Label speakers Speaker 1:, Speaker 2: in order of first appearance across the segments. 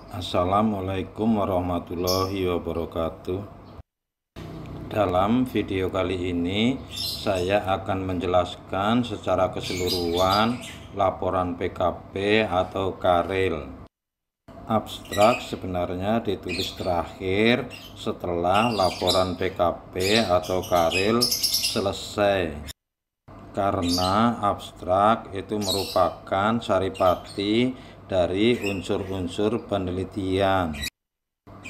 Speaker 1: Assalamualaikum warahmatullahi wabarakatuh. Dalam video kali ini saya akan menjelaskan secara keseluruhan laporan PKP atau KARIL. Abstrak sebenarnya ditulis terakhir setelah laporan PKP atau KARIL selesai, karena abstrak itu merupakan saripati dari unsur-unsur penelitian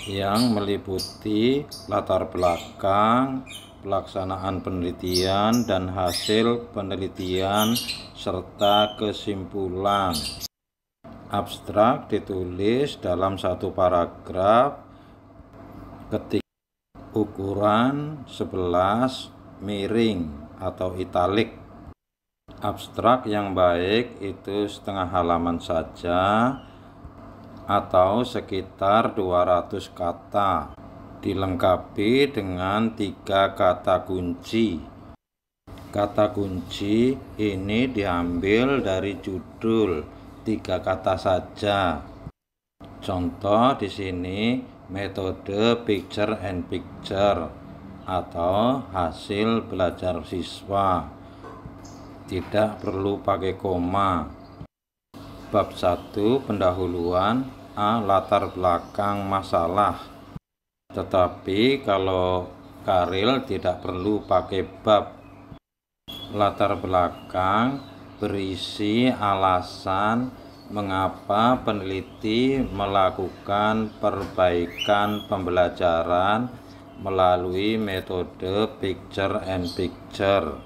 Speaker 1: yang meliputi latar belakang, pelaksanaan penelitian dan hasil penelitian serta kesimpulan. Abstrak ditulis dalam satu paragraf ketik ukuran 11 miring atau italik. Abstrak yang baik itu setengah halaman saja atau sekitar 200 kata, dilengkapi dengan 3 kata kunci. Kata kunci ini diambil dari judul, 3 kata saja. Contoh di sini metode picture and picture atau hasil belajar siswa. Tidak perlu pakai koma. Bab 1 pendahuluan. A. Latar belakang masalah. Tetapi kalau KARIL tidak perlu pakai bab. Latar belakang berisi alasan mengapa peneliti melakukan perbaikan pembelajaran melalui metode picture and picture.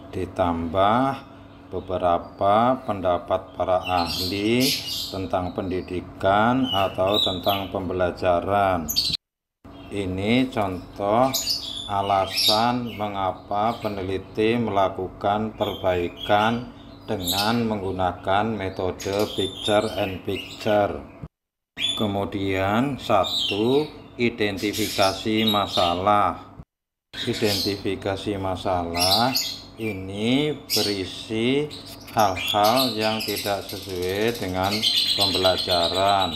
Speaker 1: Ditambah beberapa pendapat para ahli tentang pendidikan atau tentang pembelajaran. Ini contoh alasan mengapa peneliti melakukan perbaikan dengan menggunakan metode picture and picture. Kemudian 1. Identifikasi masalah. Identifikasi masalah ini berisi hal-hal yang tidak sesuai dengan pembelajaran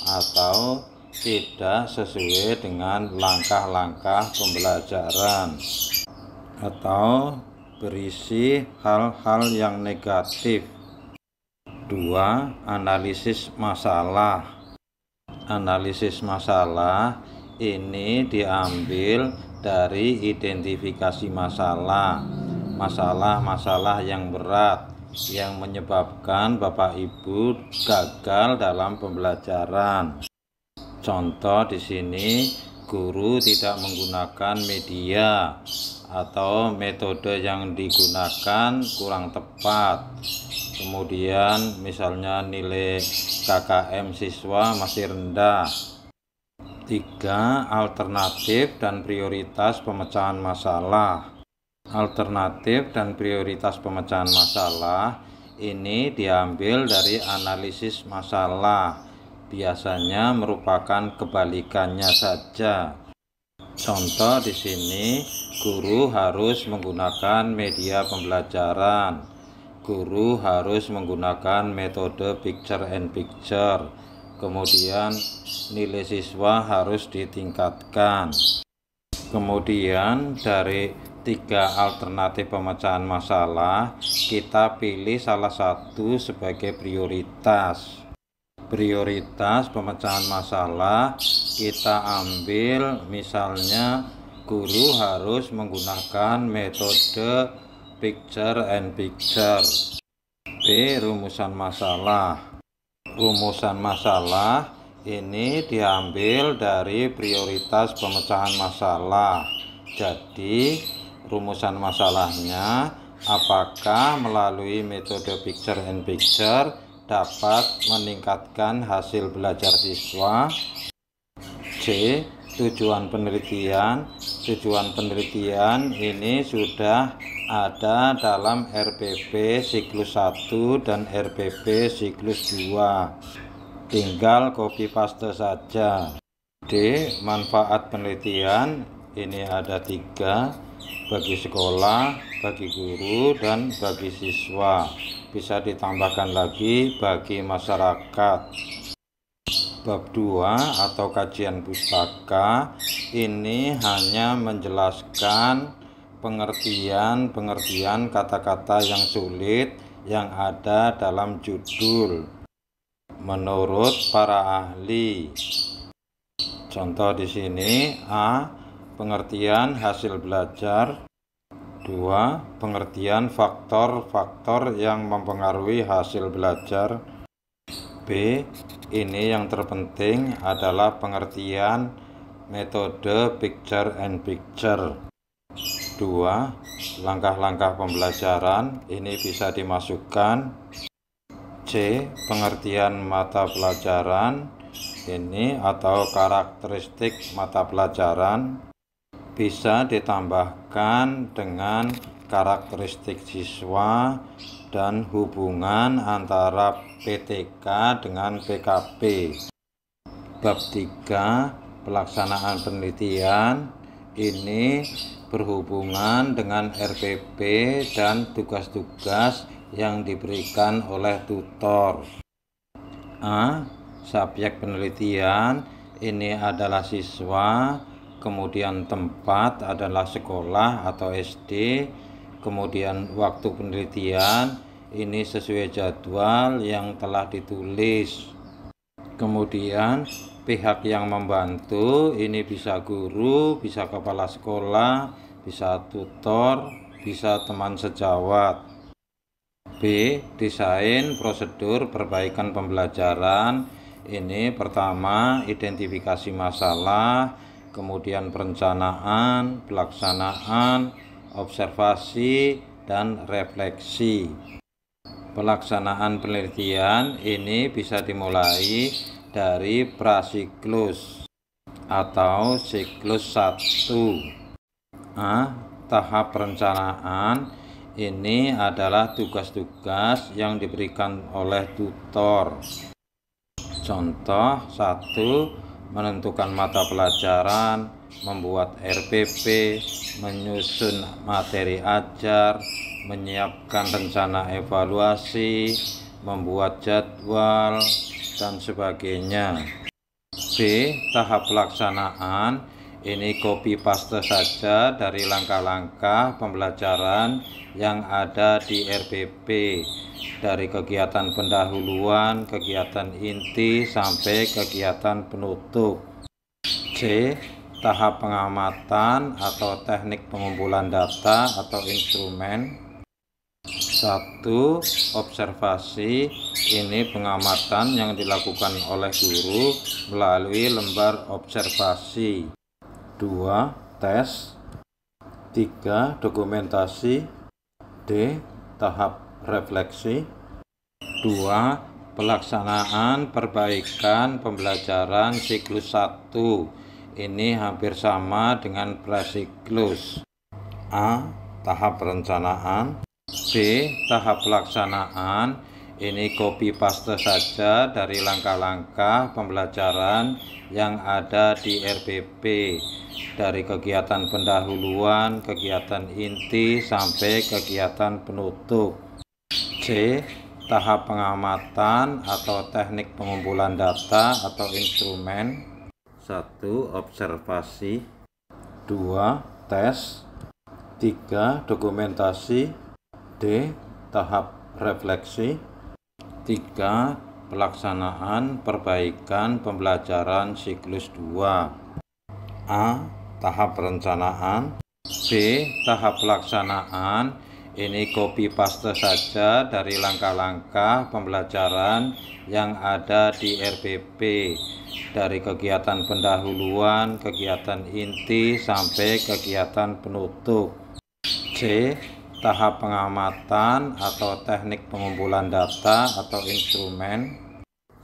Speaker 1: atau tidak sesuai dengan langkah-langkah pembelajaran, atau berisi hal-hal yang negatif. 2. Analisis masalah. Analisis masalah ini diambil dari identifikasi masalah. Masalah-masalah yang berat yang menyebabkan Bapak Ibu gagal dalam pembelajaran. Contoh di sini, guru tidak menggunakan media atau metode yang digunakan kurang tepat. Kemudian misalnya nilai KKM siswa masih rendah. 3. Alternatif dan prioritas pemecahan masalah. Alternatif dan prioritas pemecahan masalah ini diambil dari analisis masalah. Biasanya merupakan kebalikannya saja. Contoh di sini, guru harus menggunakan media pembelajaran. Guru harus menggunakan metode picture and picture. Kemudian nilai siswa harus ditingkatkan. Kemudian dari 3 alternatif pemecahan masalah, kita pilih salah satu sebagai prioritas. Prioritas pemecahan masalah kita ambil, misalnya guru harus menggunakan metode picture and picture. B. Rumusan masalah. Rumusan masalah ini diambil dari prioritas pemecahan masalah. Jadi rumusan masalahnya, apakah melalui metode picture and picture dapat meningkatkan hasil belajar siswa. C. Tujuan penelitian. Tujuan penelitian ini sudah ada dalam RPP siklus 1 dan RPP siklus 2. Tinggal copy paste saja. D. Manfaat penelitian. Ini ada 3. Bagi sekolah, bagi guru, dan bagi siswa. Bisa ditambahkan lagi bagi masyarakat. Bab 2 atau kajian pustaka ini hanya menjelaskan pengertian kata-kata yang sulit yang ada dalam judul menurut para ahli. Contoh di sini: A. Pengertian hasil belajar. 2. Pengertian faktor-faktor yang mempengaruhi hasil belajar. B. Ini yang terpenting adalah pengertian metode picture and picture. 2. Langkah-langkah pembelajaran ini bisa dimasukkan. C. Pengertian mata pelajaran ini atau karakteristik mata pelajaran bisa ditambahkan dengan karakteristik siswa dan hubungan antara PTK dengan PKP. Bab 3 pelaksanaan penelitian ini berhubungan dengan RPP dan tugas-tugas yang diberikan oleh tutor. A. Subjek penelitian ini adalah siswa, kemudian tempat adalah sekolah atau SD, kemudian waktu penelitian ini sesuai jadwal yang telah ditulis. Kemudian pihak yang membantu ini bisa guru, bisa kepala sekolah, bisa tutor, bisa teman sejawat. B. Desain prosedur perbaikan pembelajaran ini pertama identifikasi masalah, kemudian perencanaan, pelaksanaan, observasi, dan refleksi. Pelaksanaan penelitian ini bisa dimulai dari prasiklus atau siklus 1. A. Tahap perencanaan ini adalah tugas-tugas yang diberikan oleh tutor. Contoh 1. Menentukan mata pelajaran, membuat RPP, menyusun materi ajar, menyiapkan rencana evaluasi, membuat jadwal, dan sebagainya. B. Tahap pelaksanaan ini copy paste saja dari langkah-langkah pembelajaran yang ada di RPP, dari kegiatan pendahuluan, kegiatan inti, sampai kegiatan penutup. C. Tahap pengamatan atau teknik pengumpulan data atau instrumen. 1. Observasi ini pengamatan yang dilakukan oleh guru melalui lembar observasi. 2. Tes. 3. Dokumentasi. D. Tahap refleksi. 2. Pelaksanaan perbaikan pembelajaran siklus 1 ini hampir sama dengan prasiklus. A. Tahap perencanaan. B. Tahap pelaksanaan ini copy paste saja dari langkah-langkah pembelajaran yang ada di RPP, dari kegiatan pendahuluan, kegiatan inti, sampai kegiatan penutup. C. Tahap pengamatan atau teknik pengumpulan data atau instrumen. 1. Observasi. 2. Tes. 3. Dokumentasi. D. Tahap refleksi. 3. Pelaksanaan perbaikan pembelajaran siklus 2. A. Tahap perencanaan. B. Tahap pelaksanaan ini copy paste saja dari langkah-langkah pembelajaran yang ada di RPP, dari kegiatan pendahuluan, kegiatan inti, sampai kegiatan penutup. C. Tahap pengamatan atau teknik pengumpulan data atau instrumen.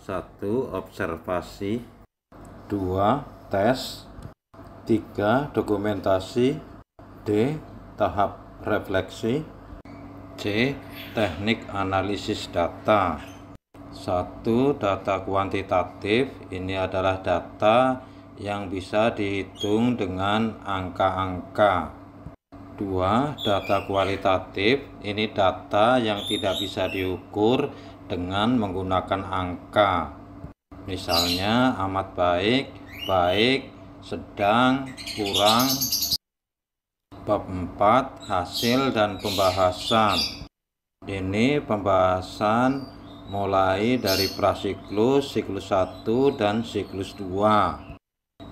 Speaker 1: 1. Observasi. 2. Tes. 3. Dokumentasi. D. Tahap refleksi. C. Teknik analisis data. 1. Data kuantitatif ini adalah data yang bisa dihitung dengan angka-angka. 2. Data kualitatif ini data yang tidak bisa diukur dengan menggunakan angka. Misalnya amat baik, baik, sedang, kurang. Bab 4, hasil dan pembahasan. Ini pembahasan mulai dari prasiklus, siklus 1 dan siklus 2.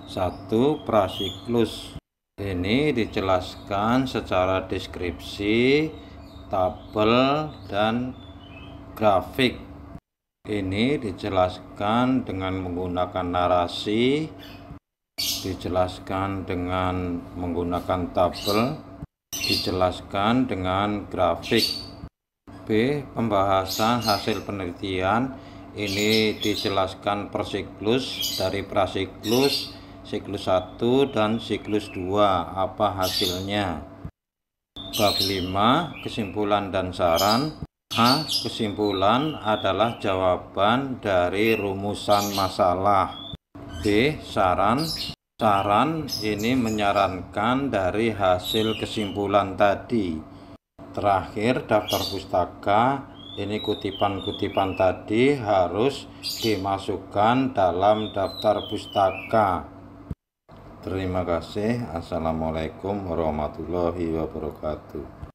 Speaker 1: 1. Prasiklus. Ini dijelaskan secara deskripsi, tabel, dan grafik. Ini dijelaskan dengan menggunakan narasi, dijelaskan dengan menggunakan tabel, dijelaskan dengan grafik. B. Pembahasan hasil penelitian. Ini dijelaskan per siklus, dari prasiklus, siklus 1 dan siklus 2, apa hasilnya. Bab 5. Kesimpulan dan saran. A. Kesimpulan adalah jawaban dari rumusan masalah. B. Saran. Saran ini menyarankan dari hasil kesimpulan tadi. Terakhir, daftar pustaka. Ini kutipan-kutipan tadi harus dimasukkan dalam daftar pustaka. Terima kasih. Assalamualaikum warahmatullahi wabarakatuh.